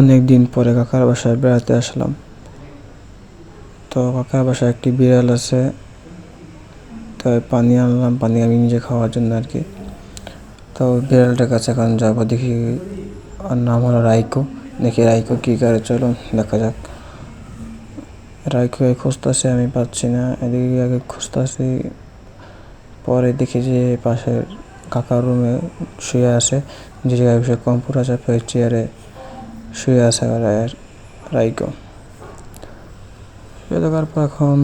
অনেক দিন পরে কাকার বাসায় বেড়াতে আসলাম। তো কাকার বাসায় একটি বিড়াল আছে, তাই পানি আনলাম, পানি আমি নিজে খাওয়ার জন্য আর কি। তো বিড়ালটার কাছে এখন যাবো, দেখি। আর নাম হলো রাইকো। দেখি রাইকো কী করে, চলো দেখা যাক। রাইকো খুঁজতেছে, আমি পাচ্ছি না। এদিকে আগে খুঁজতেছি, পরে দেখি যে পাশের কাকার রুমে শুয়ে আছে, যে জায়গায় বসে কম্পিউটার চাপে চেয়ারে শুয়ে আছে রাইকো। শুয়ে থাকার পর এখন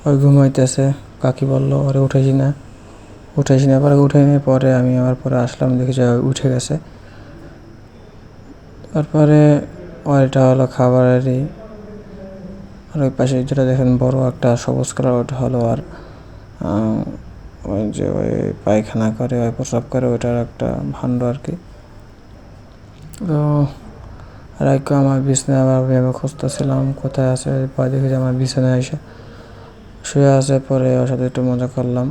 ওই ঘুমাইতেছে। কাকি বললো ওরে উঠেছি না পরে উঠে নিয়ে পরে আমি আবার পরে আসলাম, দেখি যে উঠে গেছে। তারপরে ওইটা হলো খাবারেরই। আর ওই পাশে যেটা দেখেন বড় একটা সবুজ কালার, ওটা হলো আর ওই যে ওই পায়খানা করে, ওই প্রস্রাব করে, ওইটার একটা ভাণ্ড আর কি। তো রাইকো আমার বিছানায়, আবার আমি খুঁজতেছিলাম কোথায় আছে, পরে দেখি যে আমার বিছানায় এসে শুয়ে আছে। পরে ওর সাথে একটু মজা করলাম,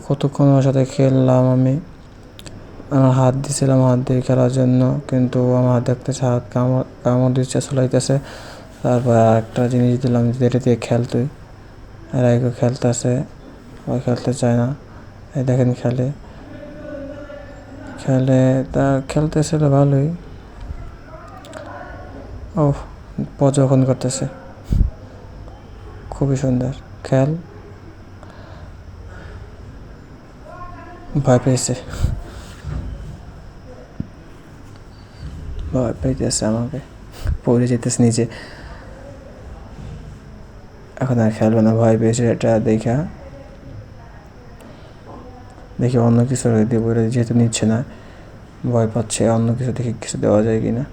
কতক্ষণ ওর সাথে খেললাম। আমি আমার হাত দিয়েছিলাম, হাত দিয়ে খেলার জন্য, কিন্তু আমার হাত দেখতেছে, হাত কামড় দিচ্ছে, চলাইতেছে। তারপর আরেকটা জিনিস দিলাম, যেটা দিয়ে খেল তুই। রাইকো খেলতেছে, ওই খেলতে চায় না। এই দেখেন খেলে তা খেলতেছিল ভালোই। ও যখন করতেছে, খুবই সুন্দর খেল। ভয় পাইতেছে আমাকে, পড়ে যেতেছে নিচে। এখন আর খেলবে না, ভয় পেয়েছে। এটা দেখি অন্য কিছু দিয়ে বলে, যেহেতু নিচ্ছে না, ভয় পাচ্ছে, অন্য কিছু দেখি কিছু দেওয়া যায় কিনা।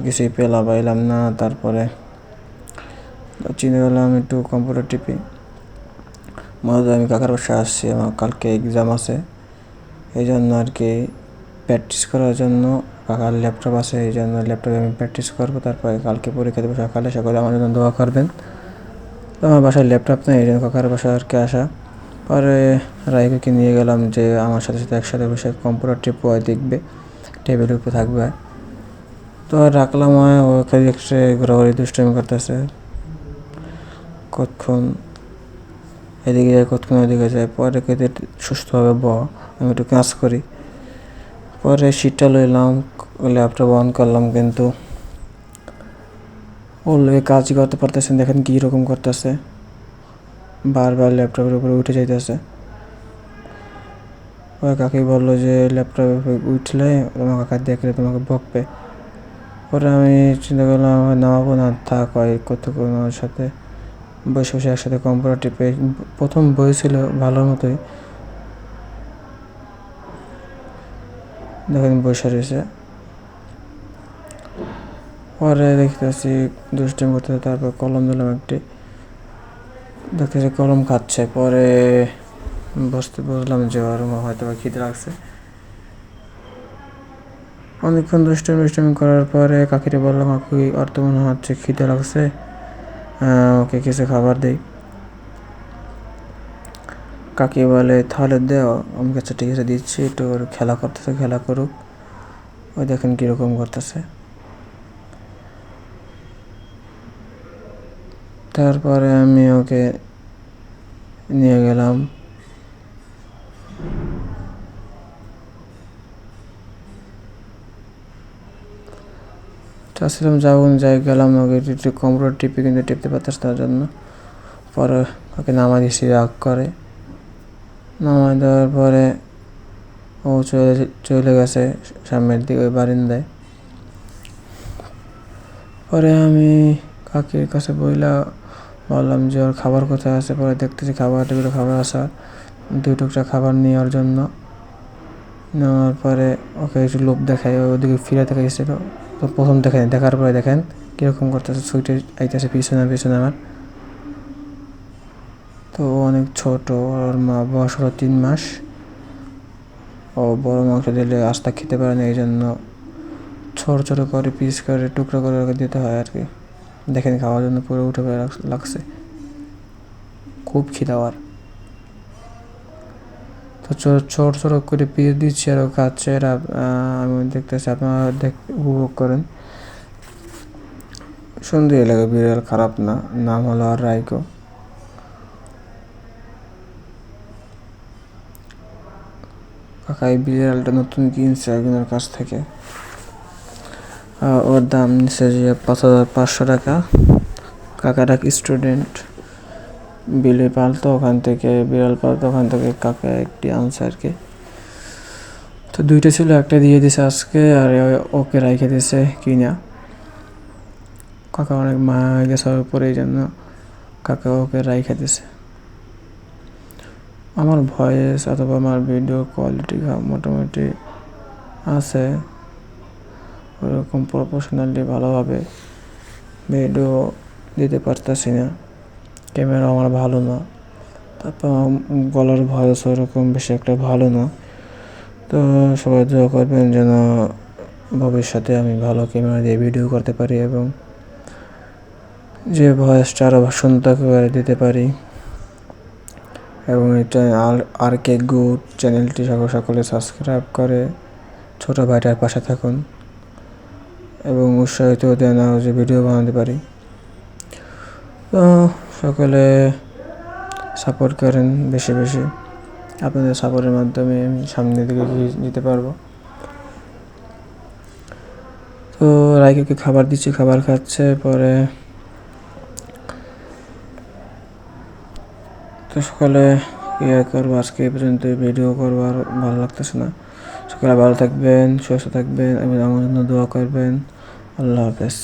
কিছুই পাইলাম না। তারপরে চিনে গেলাম একটু কম্পিউটার টিপি। মূলত আমি কাকার বাসায় আসছি, আমার কালকে এক্সাম আছে, এই জন্য আর কি প্র্যাকটিস করার জন্য। কাকার ল্যাপটপ আছে, এই জন্য ল্যাপটপে আমি প্র্যাকটিস করবো। তারপরে কালকে পরীক্ষা দেবো সকালে আমার জন্য দোয়া করবেন। তো আমার বাসায় ল্যাপটপ নেই, এই জন্য কাকার বাসায় আর কি আসা। পরে রাইকোকে নিয়ে গেলাম, যে আমার সাথে একসাথে বসে কম্পিউটার টিপে দেখবে, টেবিলের উপরে থাকবে। তো রাখলাম, ওখানে এসে ঘোরাঘুরি দুষ্টামি করতেছে, কতক্ষণ এদিকে যায়, কতক্ষণ ওদিকে যায়। পরে কেটে সুস্থভাবে আমি একটু কাজ করি। পরে শীতটা লইলাম, ল্যাপটপ অন করলাম, কিন্তু ওর লোকে কাজই করতে পারতেছেন। দেখেন কী রকম করতেছে, বারবার ল্যাপটপের উপরে উঠে যাইতেছে। ওই কাকি বললো যে ল্যাপটপে উঠলে তোমার কাকা দেখলে তোমাকে বকবে। পরে আমি চিন্তা করলাম নামাবো না, থাক হয় কতক্ষণ ওর সাথে বসে একসাথে কম্পিউটার টিপে। প্রথম বই ছিল ভালোর মতোই, দেখেন বসে রয়েছে। পরে দেখতেছি দুষ্টামি করতেছে, তারপর কলম দিলাম একটি, দেখতেছি কলম খাচ্ছে। পরে বুঝলাম যে ওর হয়তো খিদে লাগছে। অনেকক্ষণ দুষ্টামি করার পরে কাকিরে বললাম, কাকি আর তো মনে হচ্ছে খিদে লাগছে, ওকে কিছু খাবার দেই। কাকি বলে তাহলে দেও। আমি কাছে ঠিক আছে দিচ্ছি, একটু খেলা করতেছে, খেলা করুক। ওই দেখেন কীরকম করতেছে। তারপরে আমি ওকে নিয়ে গেলাম, চাচ্ছিলাম যাই গেলাম, ওকে একটু কম্পিউটার টিপি, কিন্তু টিপতে পারতেছে তার জন্য। পরে ওকে নামাই দিয়েছি, রাগ করে। নামাই দেওয়ার পরে ও চলে গেছে সামনের দিকে, ওই বারিন্দায়। পরে আমি কাকির কাছে বললাম যে ওর খাবার কোথায় আছে। পরে দেখতেছি টেবিলে খাবার আসার 2 টুকরা খাবার নেওয়ার জন্য। নেওয়ার পরে ওকে একটু লোভ দেখায়, ওদিকে ফিরে দেখাইছিল। তো প্রথম দেখার পরে দেখেন কীরকম করতেছে, ছুটে আইতেছে পিছনে আমার। তো অনেক ছোট, ওর মা বয়স হলো 3 মাস। ও বড় মাংস দিলে আস্তা খেতে পারে না, এই জন্য ছোট করে পিস করে টুকরো করে ওকে দিতে হয় আর কি। দেখেন খাওয়ার জন্য পুরো উঠে পড়ে লাগছে, খুব খিদাওয়ার। তো ছোট ছোট করে পিস দিচ্ছি আর ও খাচ্ছে। আর আমি দেখতেছি, আপনারা উপভোগ করেন। সুন্দরই লাগে, বিড়াল খারাপ না। নাম হলো আর রাইকো। কাকা এই বিড়ালটা নতুন কিনছে একজনের কাছ থেকে। ওর দাম নিচ্ছে যে 5,500 টাকা। কাকাটা স্টুডেন্ট, বিড়াল পালতো ওখান থেকে, কাকা একটি আনছে আর কি। তো দুইটা ছিল, একটা দিয়ে দিছে আজকে আর ওকে রাইখে দিছে কিনা। কাকা অনেক মায়া হয়ে গেছে ওর উপরে, এই জন্য কাকা ওকে রাইখে দিছে। আমার ভয়েস অথবা আমার ভিডিও কোয়ালিটি মোটামুটি আছে, ওরকম প্রফেশনালি ভালোভাবে ভিডিও দিতে পারতেছি না। ক্যামেরা আমার ভালো না, তারপর গলার ভয়েস ওরকম বেশি একটা ভালো না। তো সবাই দোয়া করবেন যেন ভবিষ্যতে আমি ভালো ক্যামেরা দিয়ে ভিডিও করতে পারি এবং যে ভয়েসটা আরও সুন্দর করে দিতে পারি। এবং এটা আর কে গুড চ্যানেলটি সকলে সাবস্ক্রাইব করে ছোটো ভাইটার পাশে থাকুন এবং উৎসাহিত দেন আরও যে ভিডিও বানাতে পারি। তো সকলে সাপোর্ট করেন বেশি বেশি। আপনাদের সাপোর্টের মাধ্যমে আমি সামনের দিকে যেতে পারবো। তো রাইকে খাবার দিচ্ছি, খাবার খাচ্ছে পরে। তো সকালে করবো, আজকে এই পর্যন্ত ভিডিও করবো, আর ভালো লাগতেছে না। সকালে ভালো থাকবেন, সুস্থ থাকবেন এবং আমার জন্য দোয়া করবেন। আল্লাহ হাফেজ।